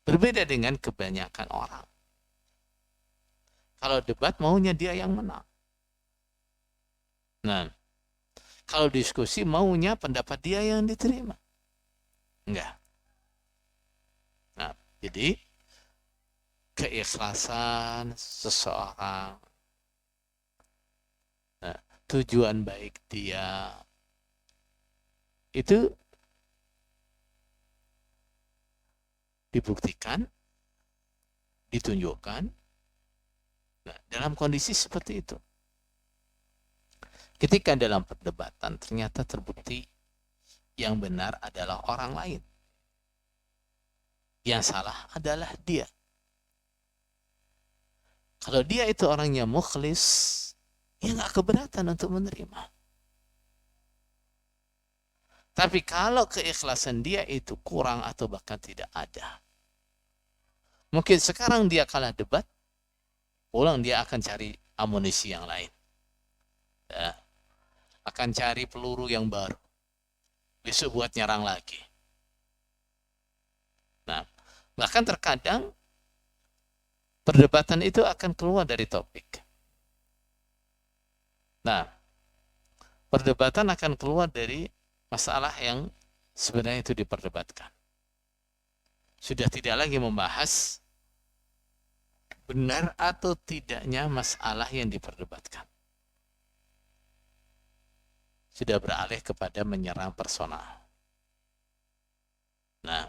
Berbeda dengan kebanyakan orang. Kalau debat maunya dia yang menang. Nah, kalau diskusi maunya pendapat dia yang diterima. Enggak. Nah, jadi keikhlasan seseorang, nah, tujuan baik dia itu dibuktikan, ditunjukkan, nah, dalam kondisi seperti itu. Ketika dalam perdebatan ternyata terbukti yang benar adalah orang lain, yang salah adalah dia. Kalau dia itu orangnya mukhlis, ya nggak keberatan untuk menerima. Tapi kalau keikhlasan dia itu kurang atau bahkan tidak ada, mungkin sekarang dia kalah debat, pulang dia akan cari amunisi yang lain. Ya, akan cari peluru yang baru. Besok buat nyerang lagi. Nah, bahkan terkadang perdebatan itu akan keluar dari topik. Nah, perdebatan akan keluar dari masalah yang sebenarnya itu diperdebatkan. Sudah tidak lagi membahas benar atau tidaknya masalah yang diperdebatkan. Sudah beralih kepada menyerang personal. Nah,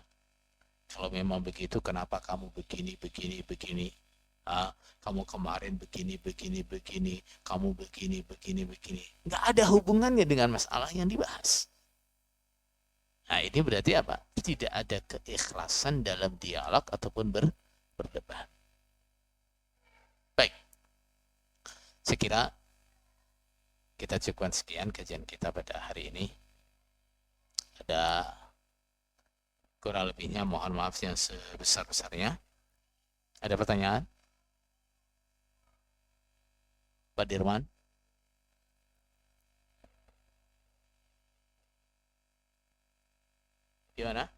kalau memang begitu, kenapa kamu begini? Kamu kemarin begini, kamu begini. Nggak ada hubungannya dengan masalah yang dibahas. Nah, ini berarti apa? Tidak ada keikhlasan dalam dialog ataupun berdebat. Saya kira kita cukupkan sekian kajian kita pada hari ini. Ada kurang lebihnya mohon maaf yang sebesar-besarnya. Ada pertanyaan? Pak Dirman? Gimana?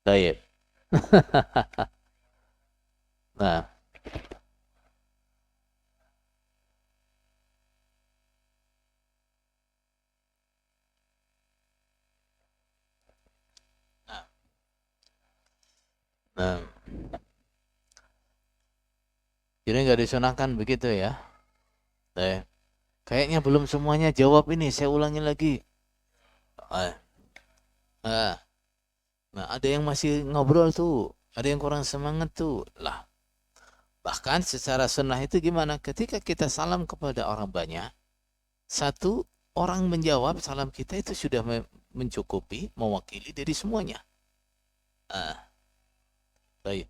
Baik. Nah, nah, jadi nggak disunahkan begitu ya? Kayaknya belum semuanya jawab ini. Saya ulangi lagi. Eh, eh, Nah, ada yang masih ngobrol tuh, ada yang kurang semangat tuh. Lah, bahkan secara sunnah itu gimana? Ketika kita salam kepada orang banyak, satu orang menjawab salam kita itu sudah mencukupi, mewakili dari semuanya. Ah, baik.